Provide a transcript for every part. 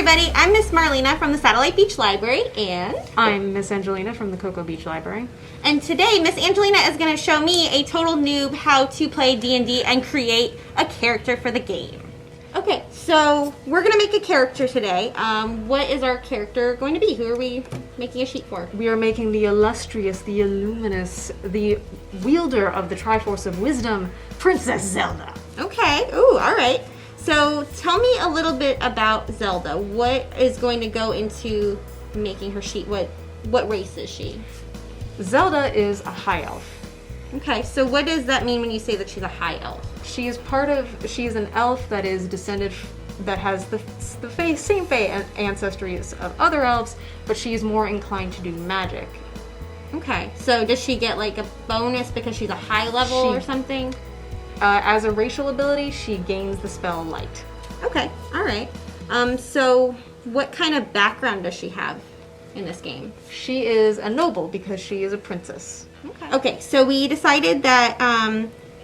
everybody. I'm Miss Marlena from the Satellite Beach Library, and I'm Miss Angelina from the Cocoa Beach Library. And today, Miss Angelina is going to show me, a total noob, how to play D&D and create a character for the game. Okay, so we're going to make a character today. What is our character going to be? Who are we making a sheet for? We are making the illustrious, the illuminous, the wielder of the Triforce of Wisdom, Princess Zelda. Okay, ooh, all right. So tell me a little bit about Zelda. What is going to go into making her sheet? What race is she? Zelda is a high elf. Okay, so what does that mean when you say that she's a high elf? She is an elf that is descended, that has the same fate ancestry as of other elves, but she is more inclined to do magic. Okay, so does she get like a bonus because she's a high level or something? As a racial ability, she gains the spell Light. Okay, all right. So what kind of background does she have in this game? She is a noble because she is a princess. Okay, so we decided that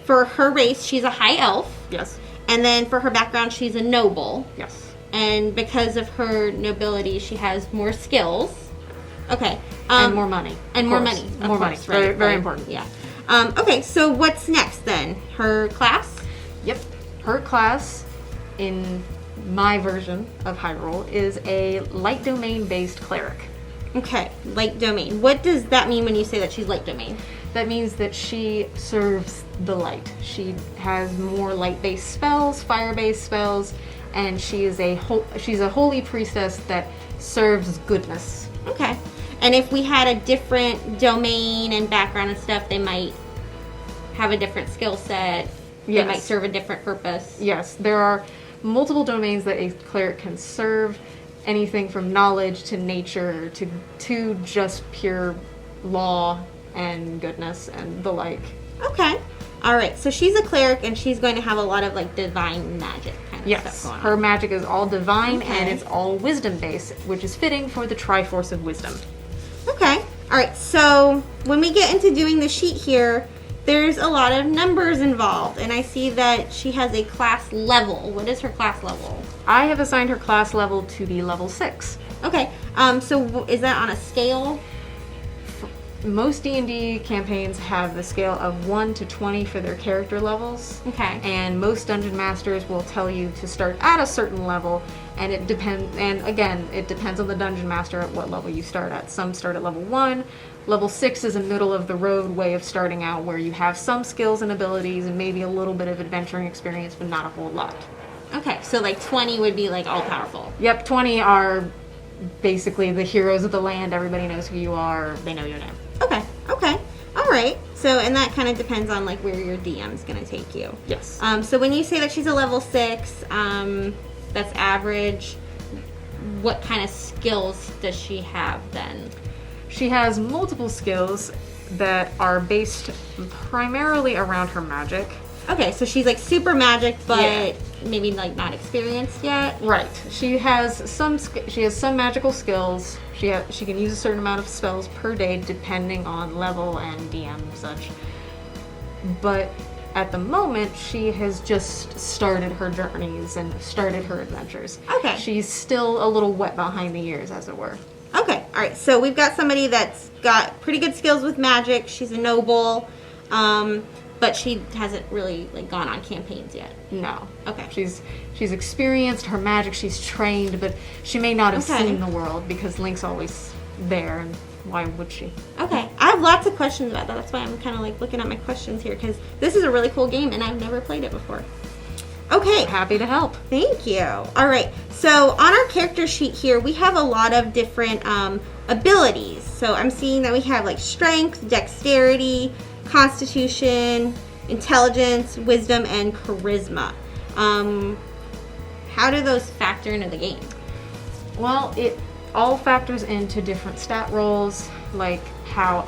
for her race, she's a high elf. Yes. And then for her background, she's a noble. Yes. And because of her nobility, she has more skills. Okay. And more money. And more money. More money. Very, very important. Yeah. Okay, so what's next then? Her class? Yep. Her class, in my version of Hyrule, is a light domain-based cleric. Okay, light domain. What does that mean when you say that she's light domain? That means that she serves the light. She has more light-based spells, fire-based spells, and she's a holy priestess that serves goodness. Okay. And if we had a different domain and background and stuff, they might have a different skill set. They might serve a different purpose. Yes, there are multiple domains that a cleric can serve. Anything from knowledge to nature to just pure law and goodness and the like. Okay. All right. So she's a cleric and she's going to have a lot of like divine magic kind of stuff going on. Her magic is all divine and it's all wisdom based, which is fitting for the Triforce of Wisdom. Okay. All right. So when we get into doing the sheet here, there's a lot of numbers involved, and I see that she has a class level. What is her class level? I have assigned her class level to be level 6. Okay. So is that on a scale? Most D&D campaigns have the scale of 1 to 20 for their character levels. Okay. And most dungeon masters will tell you to start at a certain level, and it depends. And again, it depends on the dungeon master at what level you start at. Some start at level 1. Level 6 is a middle of the road way of starting out, where you have some skills and abilities and maybe a little bit of adventuring experience, but not a whole lot. Okay, so like 20 would be like all powerful. Yep, 20 are basically the heroes of the land. Everybody knows who you are. They know your name. Okay. All right. So, and that kind of depends on like where your DM is going to take you. Yes. So when you say that she's a level 6, that's average, what kind of skills does she have then? She has multiple skills that are based primarily around her magic. Okay, so she's like super magic, but maybe like not experienced yet. Right. She has some magical skills. She can use a certain amount of spells per day, depending on level and DM and such. But at the moment, she has just started her journeys and started her adventures. Okay. She's still a little wet behind the ears, as it were. Okay. All right. So we've got somebody that's got pretty good skills with magic. She's a noble. But she hasn't really like gone on campaigns yet. No. Okay. She's experienced her magic. She's trained, but she may not have seen the world because Link's always there, and why would she? Okay. I have lots of questions about that. That's why I'm kind of like looking at my questions here, because this is a really cool game and I've never played it before. Okay. Happy to help. Thank you. All right. So on our character sheet here, we have a lot of different abilities. So I'm seeing that we have like strength, dexterity, constitution, intelligence, wisdom, and charisma. How do those factor into the game? Well, it all factors into different stat rolls, like how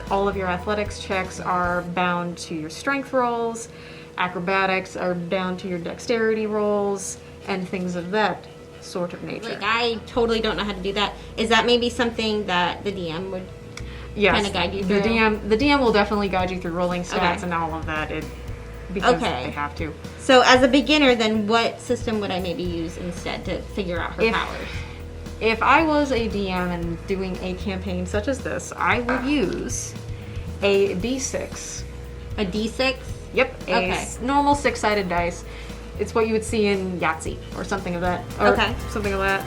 all of your athletics checks are bound to your strength rolls, acrobatics are bound to your dexterity rolls, and things of that sort of nature. Like, I totally don't know how to do that. Is that maybe something that the DM would kind of guide you through? The DM will definitely guide you through rolling stats and all of that. because Okay. they have to. So as a beginner, then what system would I maybe use instead to figure out her powers? If I was a DM and doing a campaign such as this, I would use a D6. A D6? Yep, a normal 6-sided dice. It's what you would see in Yahtzee or something of that. Or Okay. something of that.